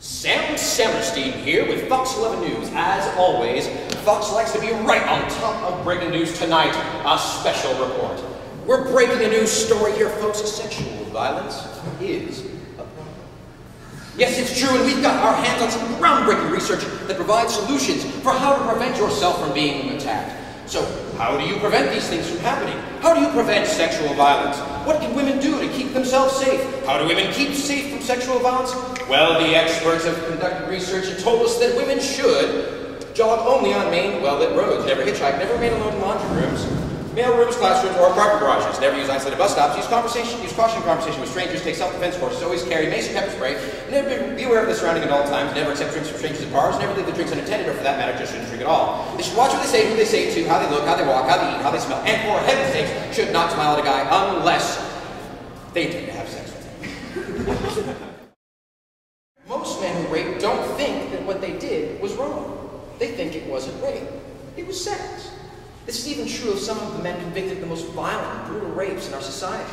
Sam Samerstein here with Fox 11 News. As always, Fox likes to be right on top of breaking news tonight. A special report. We're breaking a news story here, folks. Sexual violence is a problem. Yes, it's true, and we've got our hands on some groundbreaking research that provides solutions for how to prevent yourself from being attacked. So, how do you prevent these things from happening? How do you prevent sexual violence? What can women do to keep themselves safe? How do women keep safe from sexual violence? Well, the experts have conducted research and told us that women should jog only on main, well-lit roads, never hitchhike, never remain alone in laundry rooms, mail rooms, classrooms, or apartment garages, never use isolated bus stops, use caution in conversation with strangers, take self-defense courses, always carry mace and pepper spray, never be aware of the surrounding at all times, never accept drinks from strangers at bars, never leave the drinks unattended, or for that matter, just shouldn't drink at all. They should watch what they say, who they say it to, how they look, how they walk, how they eat, how they smell, and for heaven's sakes, should not smile at a guy unless they intend to have sex with him. Most men who rape don't think that what they did was wrong. They think it wasn't rape. It was sex. This is even true of some of the men convicted of the most violent and brutal rapes in our society.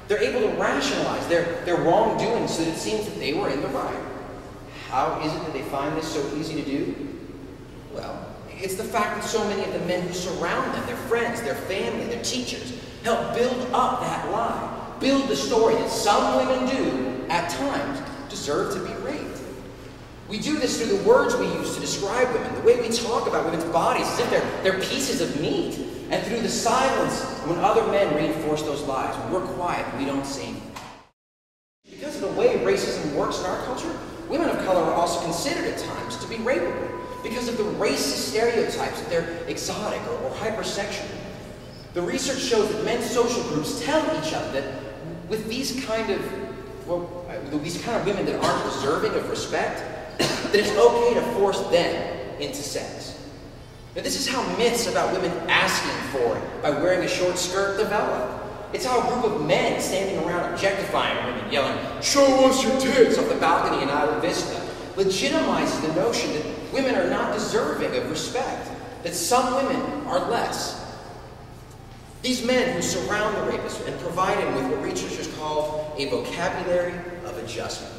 They're able to rationalize their wrongdoing so that it seems that they were in the right. How is it that they find this so easy to do? Well, it's the fact that so many of the men who surround them, their friends, their family, their teachers, help build up that lie. Build the story that some women do, at times, deserve to be raped. We do this through the words we use to describe women, the way we talk about women's bodies as if they're pieces of meat, and through the silence when other men reinforce those lies. When we're quiet, we don't say anything. Because of the way racism works in our culture, women of color are also considered at times to be rapeable because of the racist stereotypes that they're exotic or hypersexual. The research shows that men's social groups tell each other that with these kind of women that aren't deserving of respect, that it's okay to force them into sex. Now, this is how myths about women asking for it by wearing a short skirt develop. It's how a group of men standing around objectifying women, yelling, "Show us your tits" off the balcony in Isla Vista, legitimizes the notion that women are not deserving of respect, that some women are less. These men who surround the rapist and provide him with what researchers call a vocabulary of adjustment.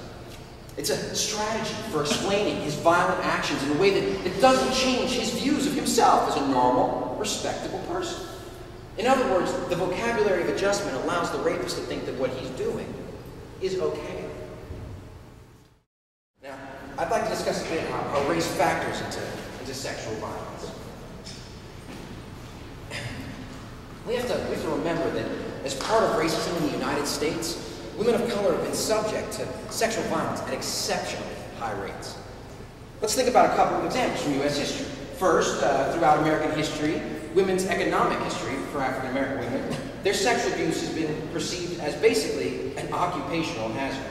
It's a strategy for explaining his violent actions in a way that doesn't change his views of himself as a normal, respectable person. In other words, the vocabulary of adjustment allows the rapist to think that what he's doing is okay. Now, I'd like to discuss a bit how race factors into sexual violence. We have to remember that as part of racism in the United States, women of color have been subject to sexual violence at exceptionally high rates. Let's think about a couple of examples from U.S. history. First, throughout American history, women's economic history for African American women, their sexual abuse has been perceived as basically an occupational hazard.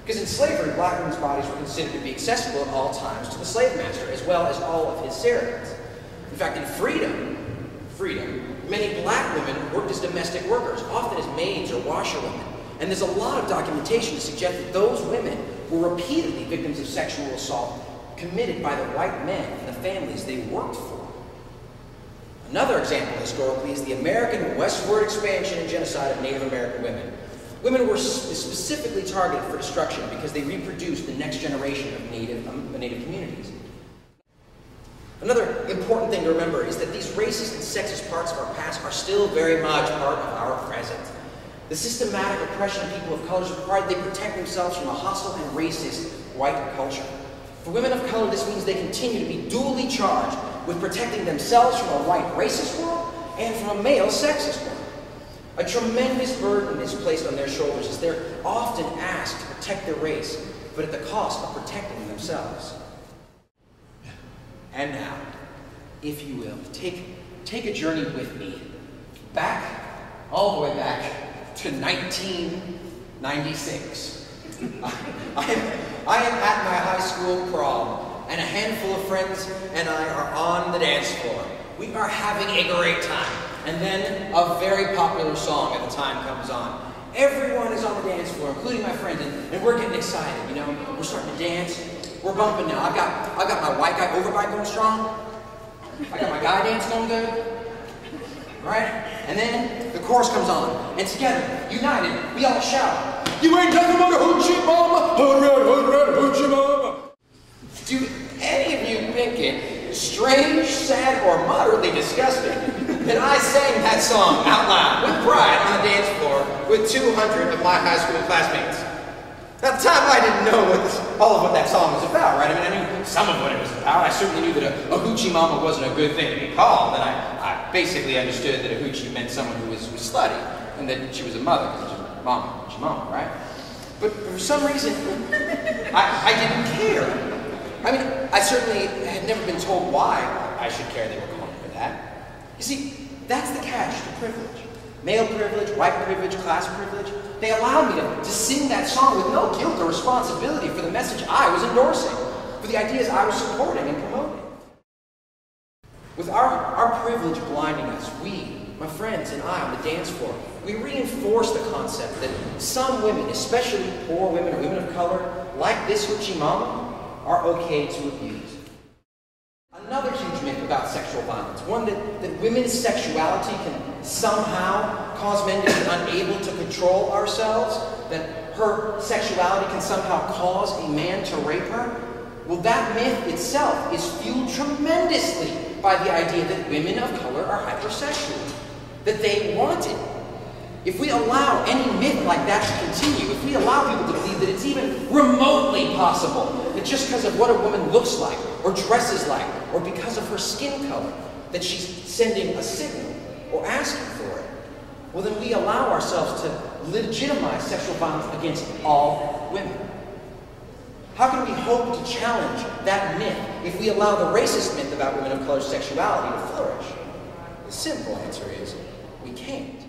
Because in slavery, black women's bodies were considered to be accessible at all times to the slave master, as well as all of his surrogates. In fact, in freedom, many black women worked as domestic workers, often as maids or washerwomen. And there's a lot of documentation to suggest that those women were repeatedly victims of sexual assault committed by the white men and the families they worked for. Another example historically is the American westward expansion and genocide of Native American women. Women were specifically targeted for destruction because they reproduced the next generation of Native communities. Another important thing to remember is that these racist and sexist parts of our past are still very much part of our present. The systematic oppression of people of color is required they protect themselves from a hostile and racist white culture. For women of color, this means they continue to be dually charged with protecting themselves from a white racist world and from a male sexist world. A tremendous burden is placed on their shoulders as they're often asked to protect their race, but at the cost of protecting themselves. And now, if you will, take a journey with me back, all the way back, to 1996. I am at my high school prom, and a handful of friends and I are on the dance floor. We are having a great time, and then a very popular song at the time comes on. Everyone is on the dance floor, including my friends, and we're getting excited, you know. We're starting to dance. We're bumping now. I've got my white guy overbite going strong. I got my guy dance going good. Right? And then the chorus comes on, and together, united, we all shout, "You ain't nothing but a hoochie mama, hood rat, hoochie mama." Do any of you think it strange, sad, or moderately disgusting that I sang that song out loud with pride on the dance floor with 200 of my high school classmates? At the time, I didn't know all of what that song was about, right? I mean, I knew some of what it was about. I certainly knew that a hoochie mama wasn't a good thing to be called, and I basically understood that a hoochie meant someone who was slutty, and that she was a mother, because she was a mama, hoochie mama, right? But for some reason, I didn't care. I mean, I certainly had never been told why I should care they were calling for that. You see, that's the catch to privilege. Male privilege, white privilege, class privilege. They allowed me to sing that song with no guilt or responsibility for the message I was endorsing, for the ideas I was supporting and promoting. With our privilege blinding us, we, my friends and I on the dance floor, we reinforce the concept that some women, especially poor women or women of color, like this hoochie mama, are okay to abuse. Another huge myth about sexual violence, one that women's sexuality can somehow cause men to be unable to control ourselves, that her sexuality can somehow cause a man to rape her. Well, that myth itself is fueled tremendously by the idea that women of color are hypersexual, that they want it. If we allow any myth like that to continue, if we allow people to believe that it's even remotely possible that just because of what a woman looks like, or dresses like, or because of her skin color, that she's sending a signal or asking for it, well then we allow ourselves to legitimize sexual violence against all women. How can we hope to challenge that myth if we allow the racist myth about women of color's sexuality to flourish? The simple answer is, we can't.